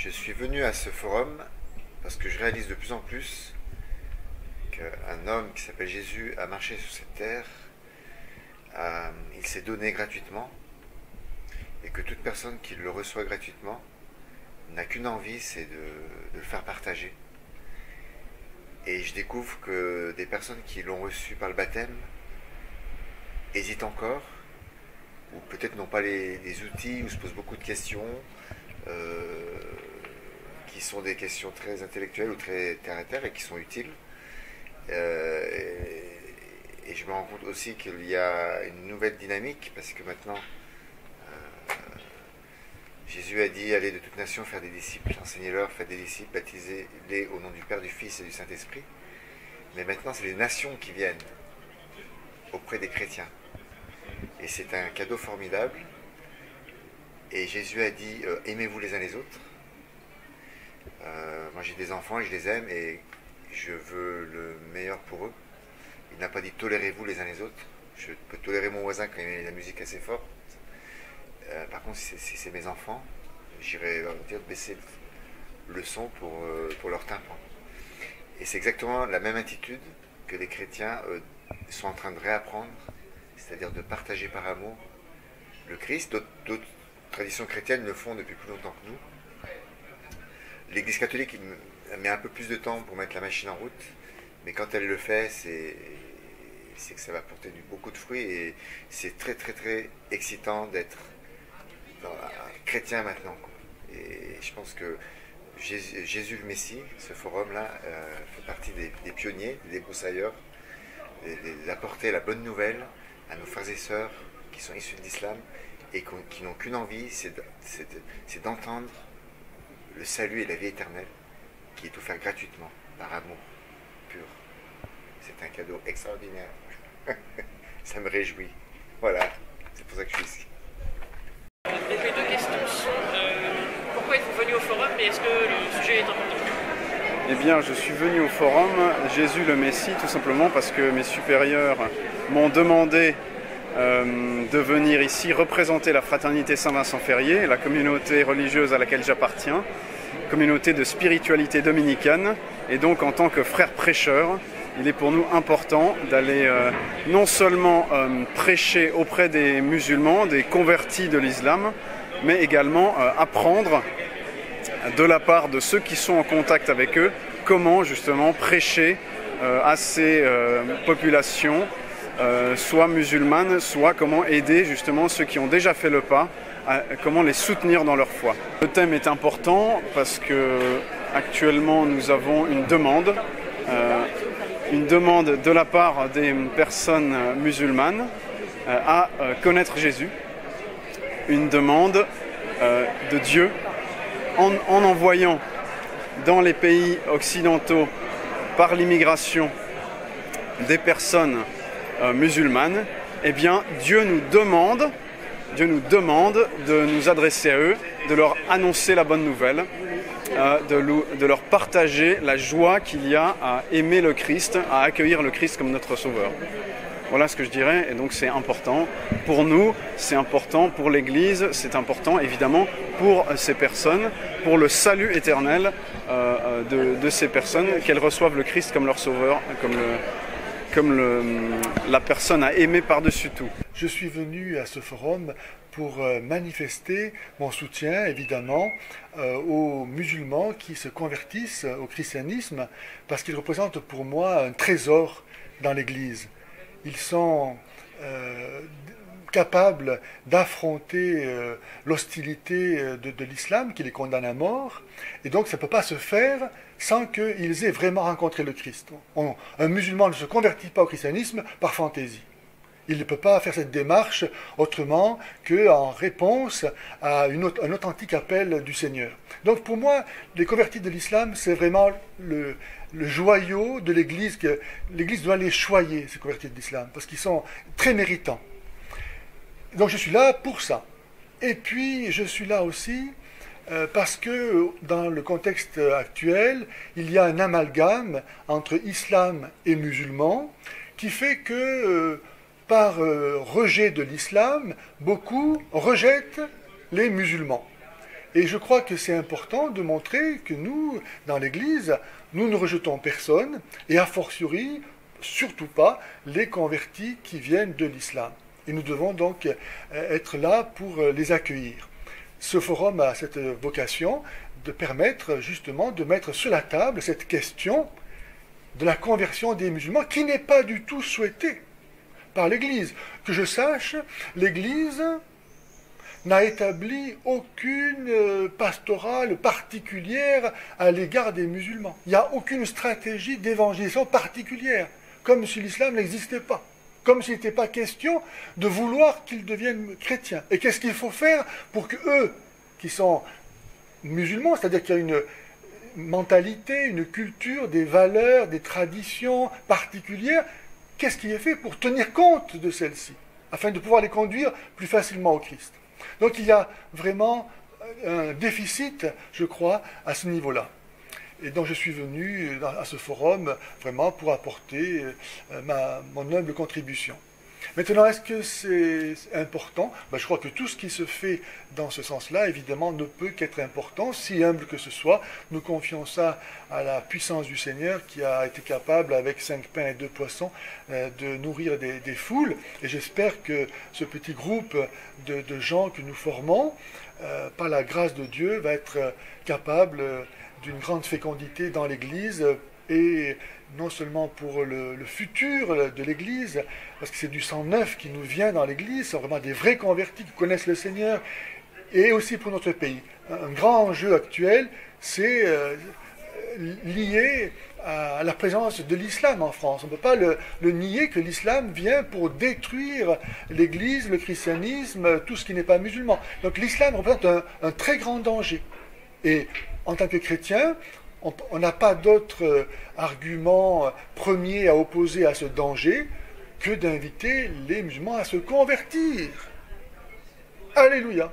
Je suis venu à ce forum parce que je réalise de plus en plus qu'un homme qui s'appelle Jésus a marché sur cette terre, il s'est donné gratuitement, et que toute personne qui le reçoit gratuitement n'a qu'une envie, c'est de le faire partager. Et je découvre que des personnes qui l'ont reçu par le baptême hésitent encore, ou peut-être n'ont pas les outils, ou se posent beaucoup de questions, qui sont des questions très intellectuelles ou très terre à terre et qui sont utiles. Et je me rends compte aussi qu'il y a une nouvelle dynamique, parce que maintenant, Jésus a dit: allez de toute nation faire des disciples, enseignez-leur, faites des disciples, baptisez-les au nom du Père, du Fils et du Saint-Esprit. Mais maintenant, c'est les nations qui viennent auprès des chrétiens. Et c'est un cadeau formidable. Et Jésus a dit: aimez-vous les uns les autres. Moi j'ai des enfants et je les aime et je veux le meilleur pour eux. Il n'a pas dit tolérez-vous les uns les autres. Je peux tolérer mon voisin quand il met la musique assez fort. Par contre, si c'est mes enfants, j'irai leur dire de baisser le son pour leur tympan. Et c'est exactement la même attitude que les chrétiens sont en train de réapprendre, c'est-à-dire de partager par amour le Christ. D'autres traditions chrétiennes le font depuis plus longtemps que nous. L'Église catholique met un peu plus de temps pour mettre la machine en route, mais quand elle le fait, c'est que ça va porter beaucoup de fruits, et c'est très très très excitant d'être chrétien maintenant. Et je pense que Jésus le Messie, ce forum-là, fait partie des pionniers, des débroussailleurs, d'apporter la bonne nouvelle à nos frères et sœurs qui sont issus de l'islam et qui n'ont qu'une envie, c'est d'entendre le salut et la vie éternelle qui est offert gratuitement, par amour pur. C'est un cadeau extraordinaire. Ça me réjouit. Voilà, c'est pour ça que je suis ici. Les deux questions sont pourquoi êtes-vous venu au forum et est-ce que le sujet est important? Eh bien, je suis venu au forum Jésus le Messie tout simplement parce que mes supérieurs m'ont demandé de venir ici représenter la fraternité Saint-Vincent-Ferrier, la communauté religieuse à laquelle j'appartiens, communauté de spiritualité dominicaine, et donc en tant que frère prêcheur, il est pour nous important d'aller non seulement prêcher auprès des musulmans, des convertis de l'islam, mais également apprendre de la part de ceux qui sont en contact avec eux comment justement prêcher à ces populations, soit musulmanes, soit comment aider justement ceux qui ont déjà fait le pas, comment les soutenir dans leur foi. Le thème est important parce que actuellement nous avons une demande de la part des personnes musulmanes à connaître Jésus, une demande de Dieu en envoyant dans les pays occidentaux par l'immigration des personnes musulmanes. Eh bien Dieu nous demande de nous adresser à eux, de leur annoncer la bonne nouvelle, de leur partager la joie qu'il y a à aimer le Christ, à accueillir le Christ comme notre Sauveur. Voilà ce que je dirais, et donc c'est important pour nous, c'est important pour l'Église, c'est important évidemment pour ces personnes, pour le salut éternel de ces personnes, qu'elles reçoivent le Christ comme leur Sauveur, la personne à aimer par-dessus tout. Je suis venu à ce forum pour manifester mon soutien, évidemment, aux musulmans qui se convertissent au christianisme, parce qu'ils représentent pour moi un trésor dans l'Église. Ils sont capables d'affronter l'hostilité de l'islam qui les condamne à mort, et donc ça ne peut pas se faire sans qu'ils aient vraiment rencontré le Christ. Un musulman ne se convertit pas au christianisme par fantaisie. Il ne peut pas faire cette démarche autrement qu'en réponse à un authentique appel du Seigneur. Donc pour moi, les convertis de l'islam, c'est vraiment le joyau de l'Église. L'Église doit les choyer, ces convertis de l'islam, parce qu'ils sont très méritants. Donc je suis là pour ça. Et puis je suis là aussi parce que dans le contexte actuel, il y a un amalgame entre islam et musulmans qui fait que par rejet de l'islam, beaucoup rejettent les musulmans. Et je crois que c'est important de montrer que nous, dans l'Église, nous ne rejetons personne, et a fortiori, surtout pas, les convertis qui viennent de l'islam. Et nous devons donc être là pour les accueillir. Ce forum a cette vocation de permettre justement de mettre sur la table cette question de la conversion des musulmans qui n'est pas du tout souhaitée par l'Église. Que je sache, l'Église n'a établi aucune pastorale particulière à l'égard des musulmans. Il n'y a aucune stratégie d'évangélisation particulière, comme si l'islam n'existait pas, comme s'il n'était pas question de vouloir qu'ils deviennent chrétiens. Et qu'est-ce qu'il faut faire pour que eux, qui sont musulmans, c'est-à-dire qu'il y a une mentalité, une culture, des valeurs, des traditions particulières, qu'est-ce qui est fait pour tenir compte de celles-ci, afin de pouvoir les conduire plus facilement au Christ. Donc il y a vraiment un déficit, je crois, à ce niveau-là. Et donc je suis venu à ce forum vraiment pour apporter mon humble contribution. Maintenant, est-ce que c'est important? Je crois que tout ce qui se fait dans ce sens-là, évidemment, ne peut qu'être important, si humble que ce soit. Nous confions ça à la puissance du Seigneur qui a été capable, avec 5 pains et 2 poissons, de nourrir des foules. Et j'espère que ce petit groupe de gens que nous formons, par la grâce de Dieu, va être capable d'une grande fécondité dans l'Église, et non seulement pour le futur de l'Église, parce que c'est du sang neuf qui nous vient dans l'Église, c'est vraiment des vrais convertis qui connaissent le Seigneur, et aussi pour notre pays. Un grand enjeu actuel, c'est lié à la présence de l'islam en France. On ne peut pas le nier que l'islam vient pour détruire l'Église, le christianisme, tout ce qui n'est pas musulman. Donc l'islam représente un très grand danger. Et en tant que chrétien, on n'a pas d'autre argument premier à opposer à ce danger que d'inviter les musulmans à se convertir. Alléluia.